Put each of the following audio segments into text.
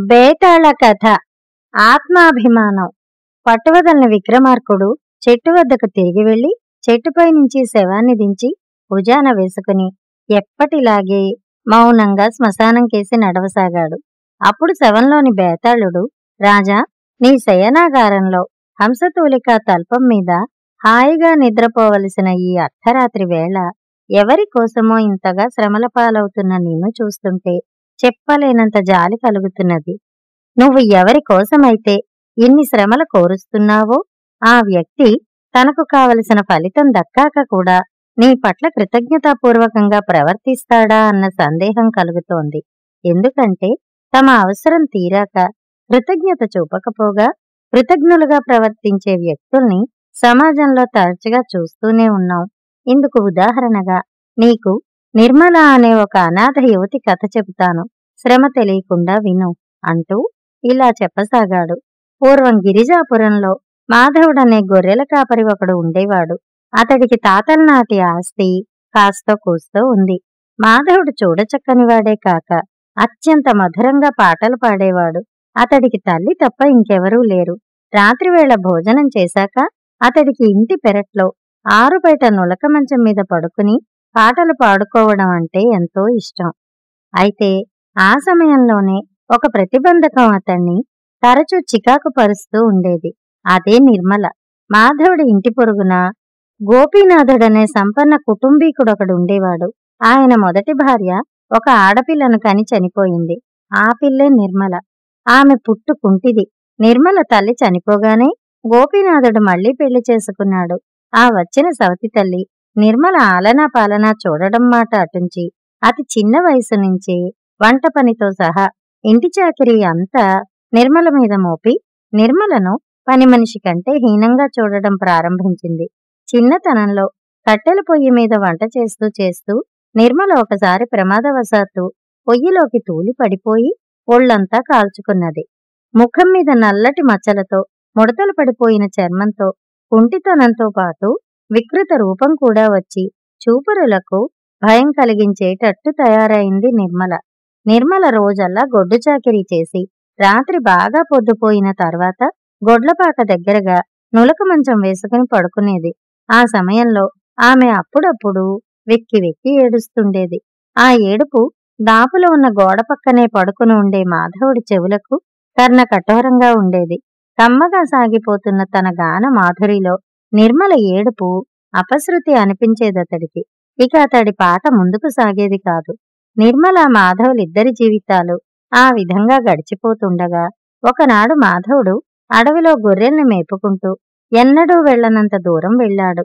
బేతాళ కథ. ఆత్మాభిమానం. పట్టువదలని విక్రమార్కుడు చెట్టు వద్దకు తిరిగి వెళ్లి చెట్టుపై నుంచి శవాన్ని దించి భుజాన వేసుకుని ఎప్పటిలాగే మౌనంగా శ్మశానం కేసి నడవసాగాడు. అప్పుడు శవంలోని బేతాళుడు, రాజా, నీ శయనాగారంలో హంసతూలిక తల్పం మీద హాయిగా నిద్రపోవలసిన ఈ అర్ధరాత్రి వేళ ఎవరి కోసమో ఇంతగా శ్రమల పాలవుతున్న నిన్ను చూస్తుంటే చెప్పలేనంత జాలి కలుగుతున్నది. నువ్వు ఎవరి కోసమైతే ఇన్ని శ్రమలు కోరుస్తున్నావో ఆ వ్యక్తి తనకు కావలసిన ఫలితం దక్కాక కూడా నీ పట్ల కృతజ్ఞతాపూర్వకంగా ప్రవర్తిస్తాడా అన్న సందేహం కలుగుతోంది. ఎందుకంటే తమ అవసరం తీరాక కృతజ్ఞత చూపకపోగా కృతజ్ఞులుగా ప్రవర్తించే వ్యక్తుల్ని సమాజంలో తరచుగా చూస్తూనే ఉన్నాం. ఇందుకు ఉదాహరణగా నీకు నిర్మల అనే ఒక అనాథ యువతి కథ చెబుతాను, శ్రమ తెలియకుండా విను అంటూ ఇలా చెప్పసాగాడు. పూర్వం గిరిజాపురంలో మాధవుడనే గొర్రెల కాపరి ఒకడు ఉండేవాడు. అతడికి తాతల నాటి ఆస్తి కాస్తో కూస్తో ఉంది. మాధవుడు చూడచక్కనివాడే కాక అత్యంత మధురంగా పాటలు పాడేవాడు. అతడికి తల్లి తప్ప ఇంకెవరూ లేరు. రాత్రివేళ భోజనం చేశాక అతడికి ఇంటి పెరట్లో ఆరుబయట నులక మంచం మీద పడుకుని పాటలు పాడుకోవడం అంటే ఎంతో ఇష్టం. అయితే ఆ సమయంలోనే ఒక ప్రతిబంధకం అతన్ని తరచూ చికాకు పరుస్తూ ఉండేది. అదే నిర్మల. మాధవుడి ఇంటి పొరుగున గోపీనాథుడనే సంపన్న కుటుంబీకుడొకడుండేవాడు. ఆయన మొదటి భార్య ఒక ఆడపిల్లను కని చనిపోయింది. ఆ పిల్లే నిర్మల. ఆమె పుట్టు కుంటిది. నిర్మల తల్లి చనిపోగానే గోపీనాథుడు మళ్లీ పెళ్లి చేసుకున్నాడు. ఆ వచ్చిన సవతి తల్లి నిర్మల ఆలనా పాలనా చూడడం మాట అటుంచి అతి చిన్న వయసు నుంచే వంట పనితో సహా ఇంటి చాకిరీ అంతా నిర్మల మీద మోపి నిర్మలను పని మనిషి కంటే హీనంగా చూడడం ప్రారంభించింది. చిన్నతనంలో కట్టెల పొయ్యి మీద వంట చేస్తూ చేస్తూ నిర్మల ఒకసారి ప్రమాదవశాత్తు పొయ్యిలోకి తూలి పడిపోయి ఒళ్లంతా కాల్చుకున్నది. ముఖం మీద నల్లటి మచ్చలతో, ముడతలు పడిపోయిన చర్మంతో, కుంటితనంతో పాటు వికృత రూపం కూడా వచ్చి చూపరులకు భయం కలిగించేటట్టు తయారైంది నిర్మల. నిర్మల రోజల్లా గొడ్డు చాకిరీ చేసి రాత్రి బాగా పొద్దుపోయిన తర్వాత గొడ్లపాక దగ్గరగా నులక మంచం వేసుకుని పడుకునేది. ఆ సమయంలో ఆమె అప్పుడప్పుడు వెక్కి వెక్కి ఏడుస్తుండేది. ఆ ఏడుపు దాపులో ఉన్న గోడ పక్కనే పడుకుని ఉండే మాధవుడి చెవులకు కర్ణ కఠోరంగా ఉండేది. కమ్మగా సాగిపోతున్న తన గాన మాధురిలో నిర్మల ఏడుపు అపశృతి అనిపించేదతడికి. ఇక అతడి పాట ముందుకు సాగేది కాదు. నిర్మల మాధవులిద్దరి జీవితాలు ఆ విధంగా గడిచిపోతుండగా ఒకనాడు మాధవుడు అడవిలో గొర్రెల్ని మేపుకుంటూ ఎన్నడూ వెళ్లనంత దూరం వెళ్ళాడు.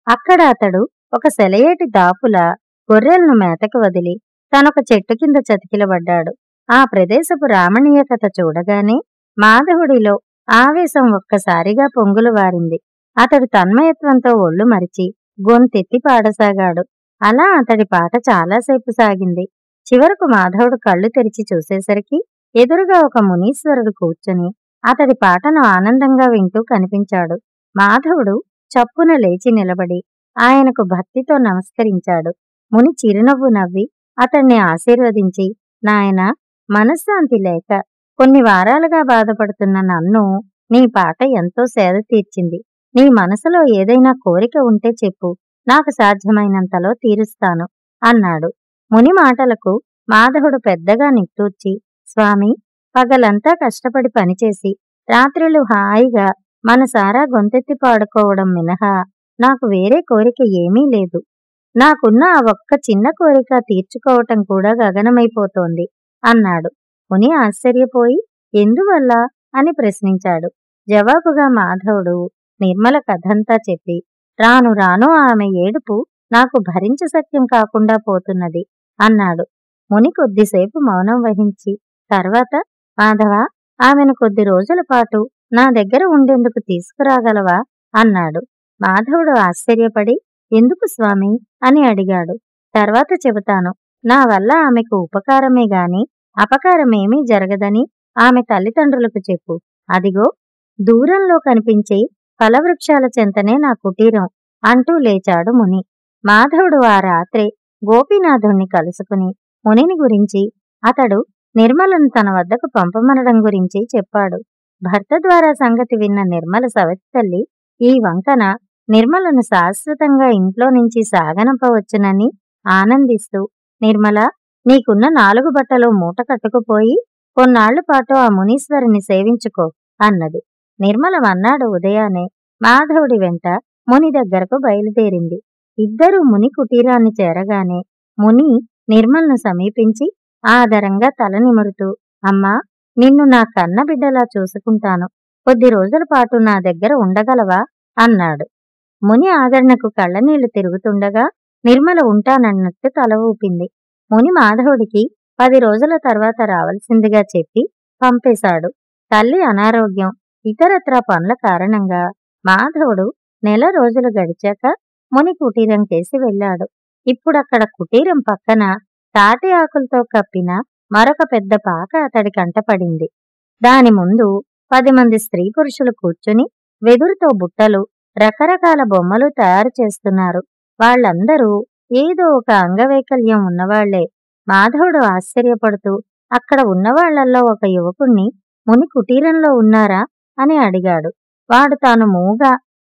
అక్కడ అతడు ఒక సెలయేటి దాపులా గొర్రెలను మేతకు వదిలి తనొక చెట్టు కింద చతికిలబడ్డాడు. ఆ ప్రదేశపు రామణీయకత చూడగానే మాధవుడిలో ఆవేశం ఒక్కసారిగా పొంగులు వారింది. అతడు తన్మయత్వంతో ఒళ్ళు మరిచి గొంతెత్తి పాడసాగాడు. అలా అతడి పాట చాలాసేపు సాగింది. చివరకు మాధవుడు కళ్ళు తెరిచి చూసేసరికి ఎదురుగా ఒక మునీశ్వరుడు కూర్చుని అతడి పాటను ఆనందంగా వింటూ కనిపించాడు. మాధవుడు చప్పున లేచి నిలబడి ఆయనకు భక్తితో నమస్కరించాడు. ముని చిరునవ్వు నవ్వి అతన్ని ఆశీర్వదించి, నాయనా, మనశ్శాంతి లేక కొన్ని వారాలుగా బాధపడుతున్న నన్ను నీ పాట ఎంతో సేద తీర్చింది. నీ మనసులో ఏదైనా కోరిక ఉంటే చెప్పు, నాకు సాధ్యమైనంతలో తీరుస్తాను అన్నాడు. ముని మాటలకు మాధవుడు పెద్దగా నిట్టూర్చి, స్వామి, పగలంతా కష్టపడి పనిచేసి రాత్రులు హాయిగా మనసారా గొంతెత్తి పాడుకోవడం మినహా నాకు వేరే కోరిక ఏమీ లేదు. నాకున్న ఆ ఒక్క చిన్న కోరిక తీర్చుకోవటం కూడా గగనమైపోతోంది అన్నాడు. ముని ఆశ్చర్యపోయి ఎందువల్ల అని ప్రశ్నించాడు. జవాబుగా మాధవుడు నిర్మల కథంతా చెప్పి, రాను రాను ఆమె ఏడుపు నాకు భరించశక్యం కాకుండా పోతున్నది అన్నాడు. ముని కొద్దిసేపు మౌనం వహించి తర్వాత, మాధవ, ఆమెను కొద్ది రోజుల పాటు నా దగ్గర ఉండేందుకు తీసుకురాగలవా అన్నాడు. మాధవుడు ఆశ్చర్యపడి, ఎందుకు స్వామి అని అడిగాడు. తర్వాత చెబుతాను. నా వల్ల ఆమెకు ఉపకారమే గాని అపకారమేమీ జరగదని ఆమె తల్లిదండ్రులకు చెప్పు. అదిగో దూరంలో కనిపించే ఫలవృక్షాల చెంతనే నా కుటీరం అంటూ లేచాడు ముని. మాధవుడు ఆ రాత్రే గోపీనాథుణ్ణి కలుసుకుని మునిని గురించి, అతడు నిర్మలను తన వద్దకు పంపమనడం గురించి చెప్పాడు. భర్త ద్వారా సంగతి విన్న నిర్మల సవతి తల్లి ఈ వంకన నిర్మలను శాశ్వతంగా ఇంట్లో నుంచి సాగనంపవచ్చునని ఆనందిస్తూ, నిర్మల, నీకున్న 4 బట్టలు మూట కట్టుకుపోయి కొన్నాళ్ల పాటు ఆ మునీశ్వరుని సేవించుకో అన్నది. నిర్మల మన్నాడు ఉదయానే మాధవుడి వెంట ముని దగ్గరకు బయలుదేరింది. ఇద్దరూ ముని కుటీరాన్ని చేరగానే ముని నిర్మలను సమీపించి ఆదరంగా తల నిమురుతూ, అమ్మా, నిన్ను నా కన్న బిడ్డలా చూసుకుంటాను. కొద్ది రోజుల పాటు నా దగ్గర ఉండగలవా అన్నాడు. ముని ఆదరణకు కళ్ళనీళ్లు తిరుగుతుండగా నిర్మల ఉంటానన్నట్టు తల ఊపింది. ముని మాధవుడికి 10 రోజుల తర్వాత రావలసిందిగా చెప్పి పంపేశాడు. తల్లి అనారోగ్యం, ఇతరత్రా పనుల కారణంగా మాధవుడు నెల రోజులు గడిచాక ముని కుటీరం కేసి వెళ్ళాడు. ఇప్పుడక్కడ కుటీరం పక్కన తాటి ఆకులతో కప్పిన మరొక పెద్ద పాక అతడి కంటపడింది. దాని ముందు 10 మంది స్త్రీ పురుషులు కూర్చుని వెదురుతో బుట్టలు, రకరకాల బొమ్మలు తయారు చేస్తున్నారు. వాళ్ళందరూ ఏదో ఒక అంగవైకల్యం ఉన్నవాళ్లే. మాధవుడు ఆశ్చర్యపడుతూ అక్కడ ఉన్నవాళ్లల్లో ఒక యువకుణ్ణి ముని కుటీరంలో ఉన్నారా అని అడిగాడు. వాడు తాను మూగ,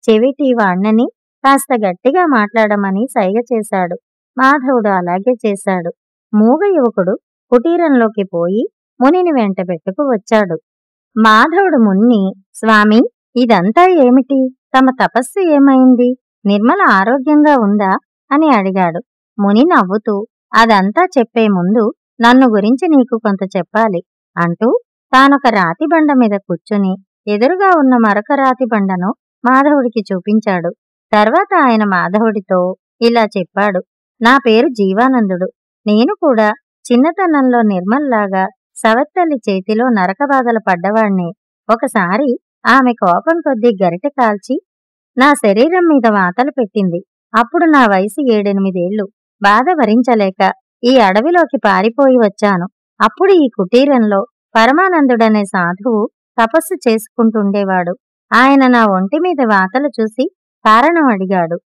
చెవిటి వాణ్ణని కాస్త గట్టిగా మాట్లాడమని సైగ చేశాడు. మాధవుడు అలాగే చేశాడు. మూగ యువకుడు కుటీరంలోకి పోయి మునిని వెంట పెట్టుకు వచ్చాడు. మాధవుడు మున్ని, స్వామి, ఇదంతా ఏమిటి? తమ తపస్సు ఏమైంది? నిర్మల ఆరోగ్యంగా ఉందా అని అడిగాడు. ముని నవ్వుతూ, అదంతా చెప్పే ముందు నన్ను గురించి నీకు కొంత చెప్పాలి అంటూ తానొక రాతి బండ మీద కూర్చుని ఎదురుగా ఉన్న మరొక రాతి బండను మాధవుడికి చూపించాడు. తర్వాత ఆయన మాధవుడితో ఇలా చెప్పాడు. నా పేరు జీవానందుడు. నేను కూడా చిన్నతనంలో నిర్మల్లాగా సవత్తల్లి చేతిలో నరకబాధలు పడ్డవాణ్ణి. ఒకసారి ఆమె కోపం కొద్దీ గరిటె కాల్చి నా శరీరం మీద వాతలు పెట్టింది. అప్పుడు నా వయసు 7-8 ఏళ్లు. బాధ భరించలేక ఈ అడవిలోకి పారిపోయి వచ్చాను. అప్పుడు ఈ కుటీరంలో పరమానందుడనే సాధువు తపస్సు చేసుకుంటుండేవాడు. ఆయన నా ఒంటి మీద వాతలు చూసి కారణం అడిగాడు.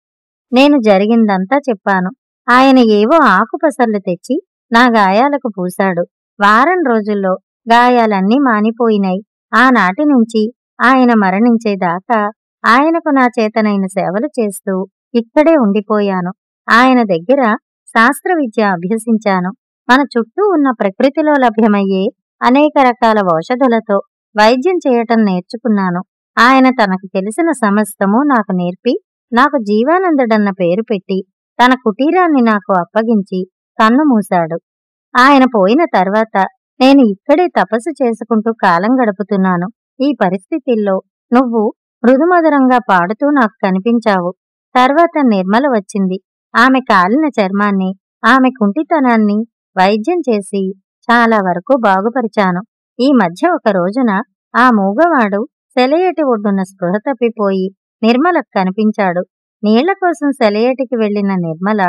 నేను జరిగిందంతా చెప్పాను. ఆయన ఏవో ఆకుపసర్లు తెచ్చి నా గాయాలకు పూశాడు. వారం రోజుల్లో గాయాలన్నీ మానిపోయినాయి. ఆనాటి నుంచి ఆయన మరణించేదాకా ఆయనకు నా చేతనైన సేవలు చేస్తూ ఇక్కడే ఉండిపోయాను. ఆయన దగ్గర శాస్త్ర విద్య అభ్యసించాను. మన చుట్టూ ఉన్న ప్రకృతిలో లభ్యమయ్యే అనేక రకాల ఔషధులతో వైద్యం చేయటం నేర్చుకున్నాను. ఆయన తనకు తెలిసిన సమస్తము నాకు నేర్పి నాకు జీవానందుడన్న పేరు పెట్టి తన కుటీరాన్ని నాకు అప్పగించి కన్ను మూశాడు. ఆయన పోయిన తర్వాత నేను ఇక్కడే తపస్సు చేసుకుంటూ కాలం గడుపుతున్నాను. ఈ పరిస్థితుల్లో నువ్వు మృదుమధురంగా పాడుతూ నాకు కనిపించావు. తర్వాత నిర్మల వచ్చింది. ఆమె కాలిన చర్మాన్ని, ఆమె కుంటితనాన్ని వైద్యం చేసి చాలా వరకు బాగుపరిచాను. ఈ మధ్య ఒక రోజున ఆ మూగవాడు సెలయేటి ఒడ్డున స్పృహ తప్పిపోయి నిర్మలకు కనిపించాడు. నీళ్ల కోసం సెలయేటికి వెళ్లిన నిర్మల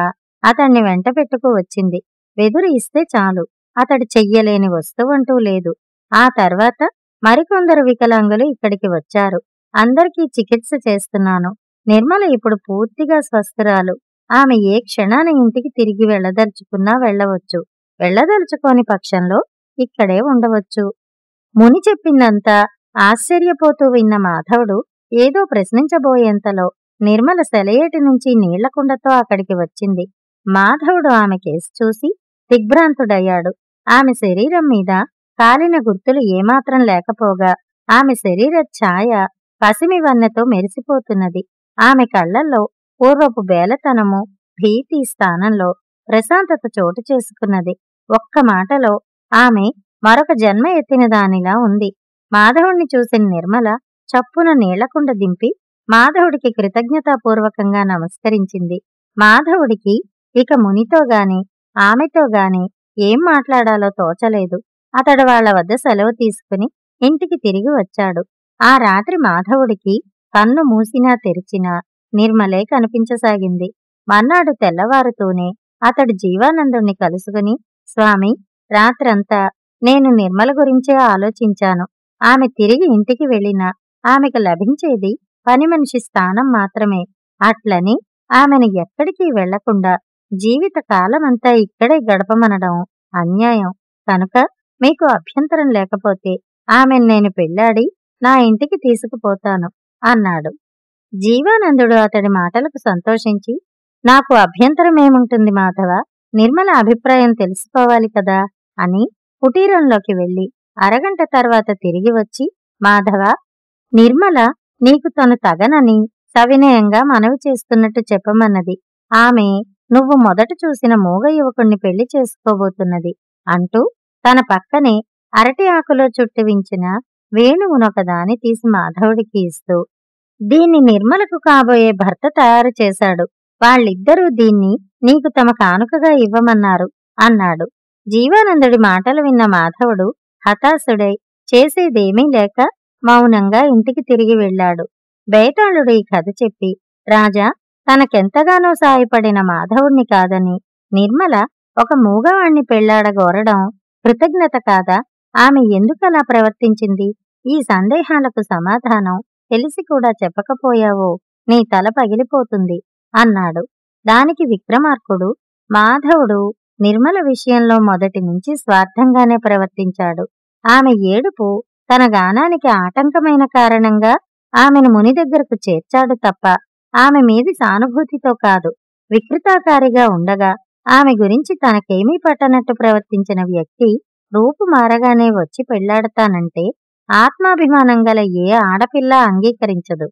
అతన్ని వెంట పెట్టుకు వచ్చింది. వెదురు ఇస్తే చాలు, అతడు చెయ్యలేని వస్తువంటూ లేదు. ఆ తర్వాత మరికొందరు వికలాంగులు ఇక్కడికి వచ్చారు. అందరికీ చికిత్స చేస్తున్నాను. నిర్మల ఇప్పుడు పూర్తిగా స్వస్థురాలు. ఆమె ఏ క్షణాన ఇంటికి తిరిగి వెళ్లదలుచుకున్నా వెళ్లవచ్చు. వెళ్లదలుచుకోని పక్షంలో ఇక్కడే ఉండవచ్చు. ముని చెప్పిందంతా ఆశ్చర్యపోతూ విన్న మాధవుడు ఏదో ప్రశ్నించబోయేంతలో నిర్మల సెలయేటి నుంచి నీళ్లకుండతో అక్కడికి వచ్చింది. మాధవుడు ఆమె కేసు చూసి దిగ్భ్రాంతుడయ్యాడు. ఆమె శరీరం మీద కాలిన గుర్తులు ఏమాత్రం లేకపోగా ఆమె శరీర ఛాయ పసిమి వన్నెతో మెరిసిపోతున్నది. ఆమె కళ్లల్లో పూర్వపు బేలతనము, భీతి స్థానంలో ప్రశాంతత చోటు చేసుకున్నది. ఒక్క మాటలో ఆమె మరొక జన్మ ఎత్తిన దానిలా ఉంది. మాధవుణ్ణి చూసిన నిర్మల చప్పున నీళ్లకుండ దింపి మాధవుడికి కృతజ్ఞతాపూర్వకంగా నమస్కరించింది. మాధవుడికి ఇక మునితో గాని ఆమెతో గాని ఏం మాట్లాడాలో తోచలేదు. అతడు వాళ్ల వద్ద సెలవు తీసుకుని ఇంటికి తిరిగి వచ్చాడు. ఆ రాత్రి మాధవుడికి కన్ను మూసినా తెరిచినా నిర్మలే కనిపించసాగింది. మర్నాడు తెల్లవారుతూనే అతడు జీవానందుణ్ణి కలుసుకుని, స్వామి, రాత్రంతా నేను నిర్మల గురించే ఆలోచించాను. ఆమె తిరిగి ఇంటికి వెళ్ళినా ఆమెకు లభించేది పని మనిషి స్థానం మాత్రమే. అట్లని ఆమెను ఎక్కడికి వెళ్లకుండా జీవిత కాలమంతా ఇక్కడే గడపమనడం అన్యాయం. కనుక మీకు అభ్యంతరం లేకపోతే ఆమెను నేను పెళ్లాడి నా ఇంటికి తీసుకుపోతాను అన్నాడు. జీవానందుడు అతడి మాటలకు సంతోషించి, నాకు అభ్యంతరమేముంటుంది మాధవ, నిర్మల అభిప్రాయం తెలుసుకోవాలి కదా అని కుటీరంలోకి వెళ్ళి అరగంట తర్వాత తిరిగి వచ్చి, మాధవ, నిర్మల నీకు తను తగనని సవినయంగా మనవి చేస్తున్నట్టు చెప్పమన్నది. ఆమె నువ్వు మొదట చూసిన మూగ యువకుణ్ణి పెళ్లి చేసుకోబోతున్నది అంటూ తన పక్కనే అరటి ఆకులో చుట్టి వించిన వేణువునొకదాని తీసి మాధవుడికి ఇస్తూ, దీన్ని నిర్మలకు కాబోయే భర్త తయారు చేశాడు. వాళ్ళిద్దరూ దీన్ని నీకు తమ కానుకగా ఇవ్వమన్నారు అన్నాడు. జీవానందుడి మాటలు విన్న మాధవుడు హతాశుడై చేసేదేమీ లేక మౌనంగా ఇంటికి తిరిగి వెళ్ళాడు. బేతాళుడు ఈ కథ చెప్పి, రాజా, తనకెంతగానో సాయపడిన మాధవుణ్ణి కాదని నిర్మల ఒక మూగవాణ్ణి పెళ్లాడగోరడం కృతజ్ఞత కాదా? ఆమె ఎందుకలా ప్రవర్తించింది? ఈ సందేహాలకు సమాధానం తెలిసి కూడా చెప్పకపోయావో నీ తల పగిలిపోతుంది అన్నాడు. దానికి విక్రమార్కుడు, మాధవుడు నిర్మల విషయంలో మొదటి నుంచి స్వార్థంగానే ప్రవర్తించాడు. ఆమె ఏడుపు తన గానానికి ఆటంకమైన కారణంగా ఆమెను ముని దగ్గరకు చేర్చాడు తప్ప ఆమె మీది సానుభూతితో కాదు. వికృతాకారిగా ఉండగా ఆమె గురించి తనకేమీ పట్టనట్టు ప్రవర్తించిన వ్యక్తి రూపు మారగానే వచ్చి పెళ్లాడతానంటే ఆత్మాభిమానం గల ఏ ఆడపిల్ల అంగీకరించదు.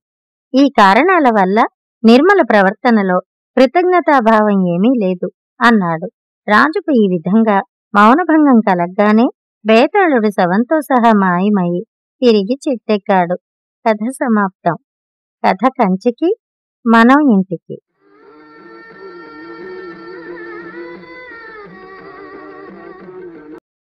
ఈ కారణాల వల్ల నిర్మల ప్రవర్తనలో కృతజ్ఞతాభావం ఏమీ లేదు అన్నాడు. రాజుకు ఈ విధంగా మౌనభంగం కలగ్గానే బేతాళుడు శవంతో సహా మాయమై తిరిగి చెట్టెక్కాడు. కథ సమాప్తం. కథ కంచికి, మనం ఇంటికి.